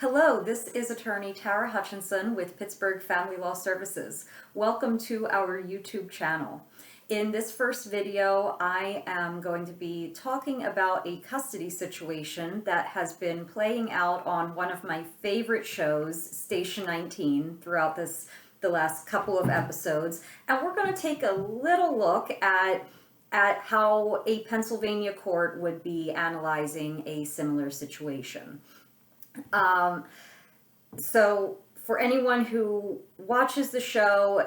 Hello, this is attorney Tara Hutchinson with Pittsburgh Family Law Services. Welcome to our YouTube channel. In this first video, I am going to be talking about a custody situation that has been playing out on one of my favorite shows, Station 19, throughout the last couple of episodes. And we're going to take a little look at how a Pennsylvania court would be analyzing a similar situation. So for anyone who watches the show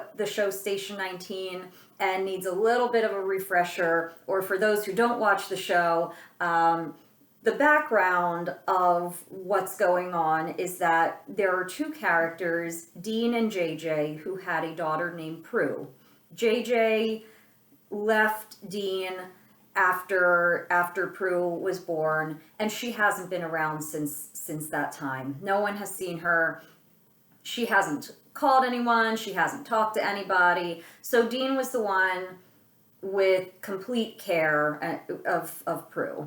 Station 19, and needs a little bit of a refresher, or for those who don't watch the show, the background of what's going on is that there are two characters, Dean and JJ, who had a daughter named Prue. JJ left Dean after Prue was born, and she hasn't been around since that time. No one has seen her. She hasn't called anyone. She hasn't talked to anybody. So Dean was the one with complete care of Prue.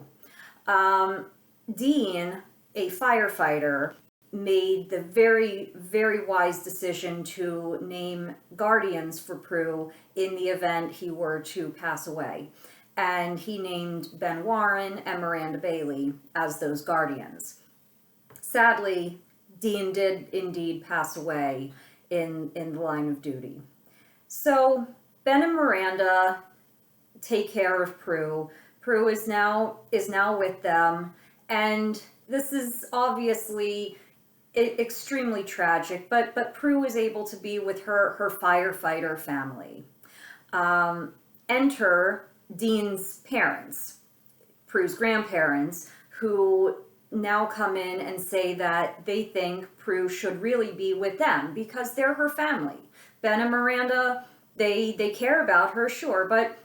Dean, a firefighter, made the very, very wise decision to name guardians for Prue in the event he were to pass away. And he named Ben Warren and Miranda Bailey as those guardians. Sadly, Dean did indeed pass away in the line of duty. So Ben and Miranda take care of Prue. Prue is now with them, and this is obviously extremely tragic, but Prue is able to be with her firefighter family. Enter Dean's parents, Prue's grandparents, who now come in and say that they think Prue should really be with them because they're her family. Ben and Miranda, they care about her, sure, but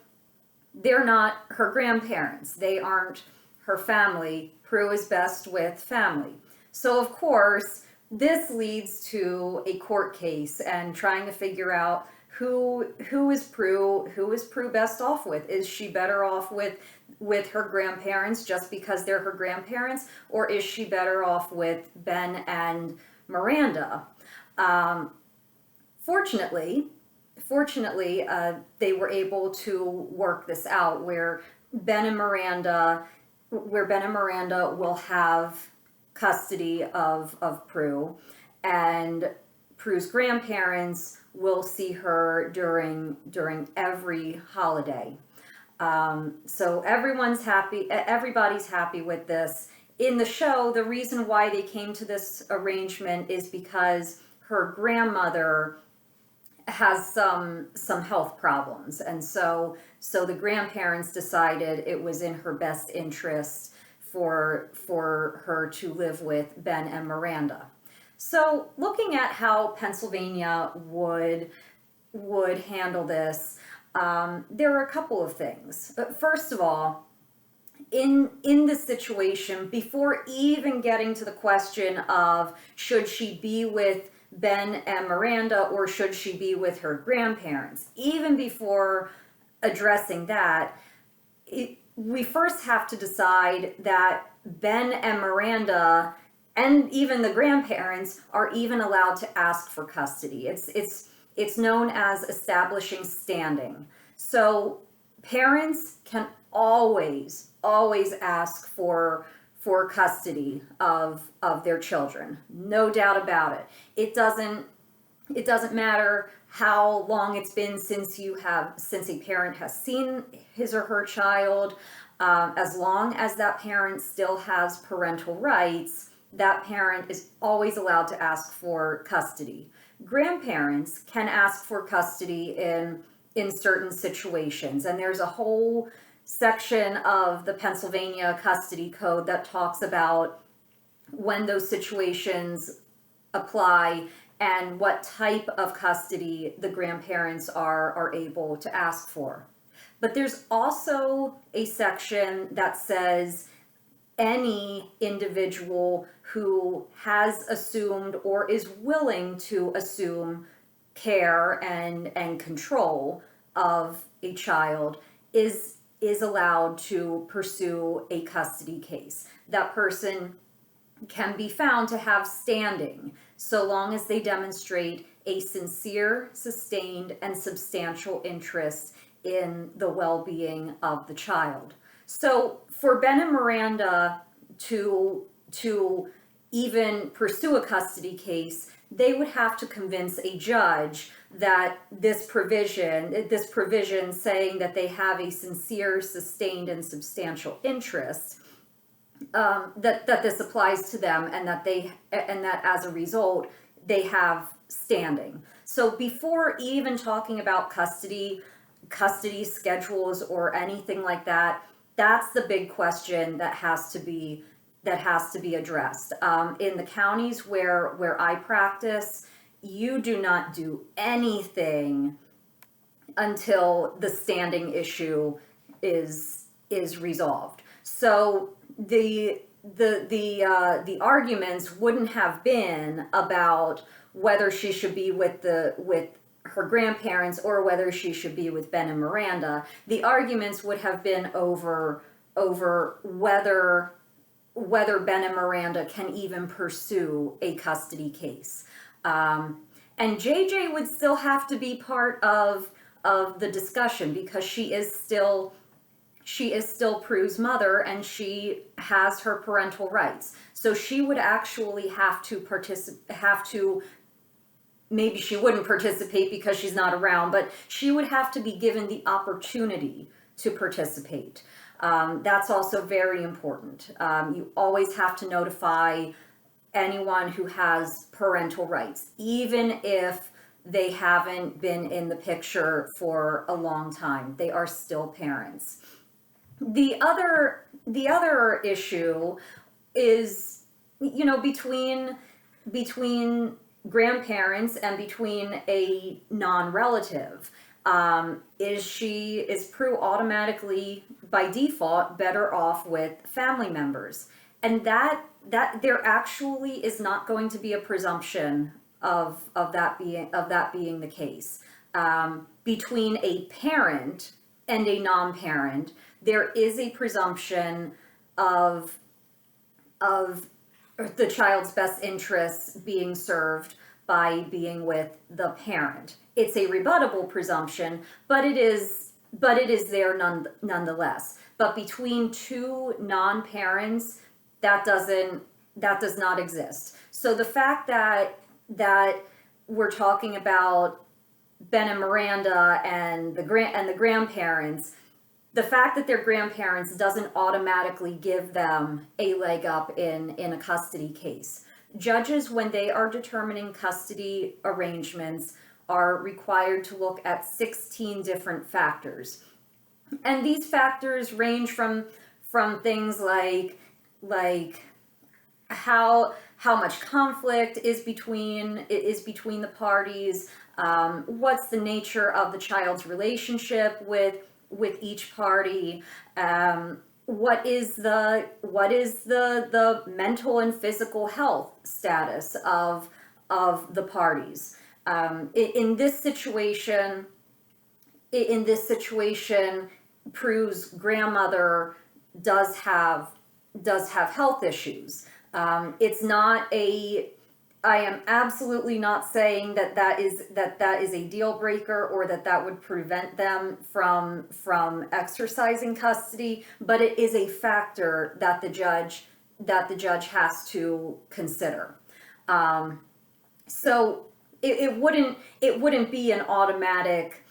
they're not her grandparents. They aren't her family. Prue is best with family. So of course, this leads to a court case and trying to figure out who is Prue best off with? Is she better off with her grandparents just because they're her grandparents, or is she better off with Ben and Miranda? Fortunately, they were able to work this out where Ben and Miranda will have custody of Prue, and Prue's grandparents will see her during every holiday. So everybody's happy with this. In the show, the reason why they came to this arrangement is because her grandmother has some health problems, and so the grandparents decided it was in her best interest for her to live with Ben and Miranda. So looking at how Pennsylvania would handle this, there are a couple of things. First of all, in this situation, before even getting to the question of should she be with Ben and Miranda or should she be with her grandparents, even before addressing that, we first have to decide that Ben and Miranda and even the grandparents are even allowed to ask for custody. It's known as establishing standing. So parents can always ask for custody of their children. No doubt about it. It doesn't matter how long it's been since a parent has seen his or her child, as long as that parent still has parental rights, that parent is always allowed to ask for custody. Grandparents can ask for custody in certain situations, and there's a whole section of the Pennsylvania Custody Code that talks about when those situations apply and what type of custody the grandparents are able to ask for. But there's also a section that says any individual who has assumed or is willing to assume care and control of a child is allowed to pursue a custody case. That person can be found to have standing so long as they demonstrate a sincere, sustained, and substantial interest in the well-being of the child. So for Ben and Miranda to even pursue a custody case, they would have to convince a judge that this provision saying that they have a sincere, sustained, and substantial interest, that this applies to them, and that as a result they have standing. So before even talking about custody schedules or anything like that, that's the big question that has to be addressed. In the counties where I practice, you do not do anything until the standing issue is resolved. So the arguments wouldn't have been about whether she should be with her grandparents or whether she should be with Ben and Miranda. The arguments would have been over whether Ben and Miranda can even pursue a custody case. And JJ would still have to be part of the discussion because she is still Prue's mother, and she has her parental rights. So she would actually have to maybe she wouldn't participate because she's not around, but she would have to be given the opportunity to participate. That's also very important. You always have to notify anyone who has parental rights, even if they haven't been in the picture for a long time. They are still parents. The other issue is, between grandparents and between a non-relative. Is Prue automatically by default better off with family members? And that there actually is not going to be a presumption of that being the case. Between a parent and a non-parent, there is a presumption of the child's best interests being served by being with the parent. It's a rebuttable presumption, but it is there nonetheless. But between two non-parents, that does not exist. So the fact that we're talking about Ben and Miranda and the grandparents, the fact that they're grandparents doesn't automatically give them a leg up in a custody case. Judges, when they are determining custody arrangements, are required to look at 16 different factors. And these factors range from things like how much conflict is between the parties, what's the nature of the child's relationship with each party, what is the mental and physical health status of the parties. In this situation, Prue's grandmother does have health issues. It's not I am absolutely not saying that is a deal breaker or that would prevent them from exercising custody, but it is a factor that the judge has to consider. So it wouldn't be an automatic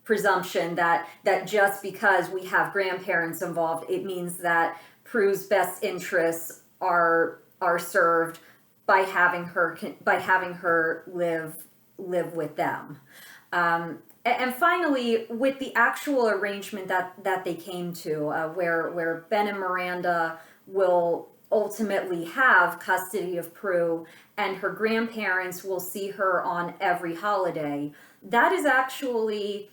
presumption that just because we have grandparents involved, it means that Prue's best interests are served by having her live with them. And finally, with the actual arrangement that they came to, where Ben and Miranda will ultimately have custody of Prue and her grandparents will see her on every holiday, that is actually,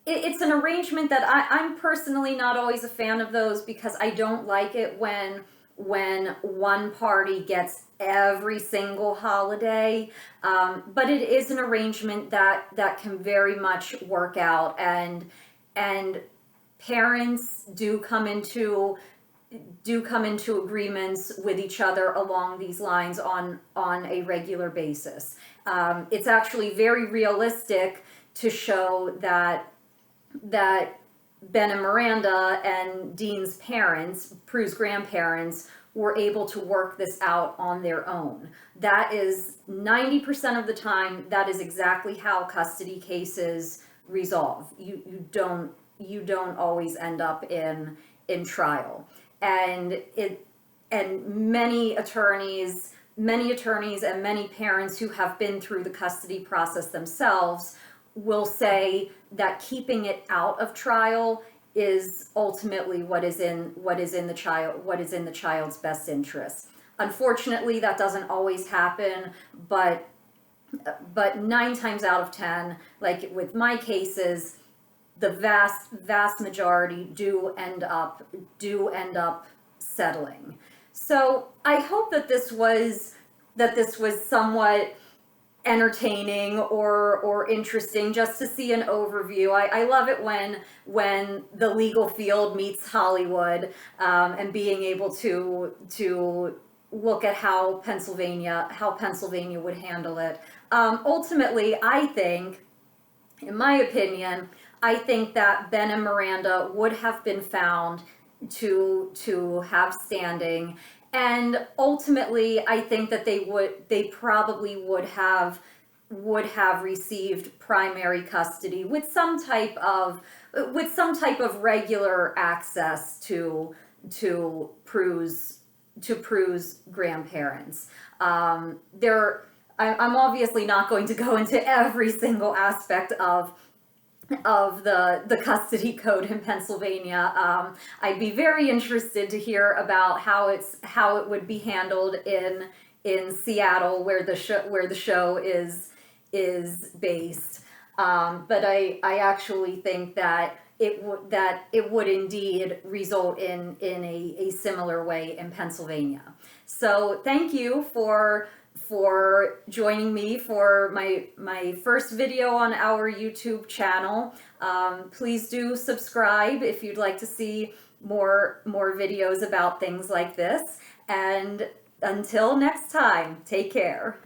it's an arrangement that I'm personally not always a fan of those, because I don't like it when one party gets every single holiday, but it is an arrangement that can very much work out, and parents do come into come into agreements with each other along these lines on a regular basis. It's actually very realistic to show that Ben and Miranda and Dean's parents, Prue's grandparents, were able to work this out on their own. That is 90% of the time, that is exactly how custody cases resolve. You don't always end up in trial. And many attorneys and many parents who have been through the custody process themselves will say that keeping it out of trial is ultimately what is in the child's best interest. Unfortunately, that doesn't always happen, but 9 times out of 10, like with my cases, the vast majority do end up settling. So I hope that this was somewhat entertaining or interesting, just to see an overview. I love it when the legal field meets Hollywood, and being able to look at how Pennsylvania would handle it. Ultimately, I think, in my opinion, I think that Ben and Miranda would have been found to have standing. And ultimately, I think that they probably would have received primary custody with some type of regular access to Prue's grandparents. I'm obviously not going to go into every single aspect of the custody code in Pennsylvania. I'd be very interested to hear about how it would be handled in Seattle, where the show is based. But I actually think that it would indeed result in a similar way in Pennsylvania. So thank you for joining me for my first video on our YouTube channel. Please do subscribe if you'd like to see more videos about things like this. And until next time, take care.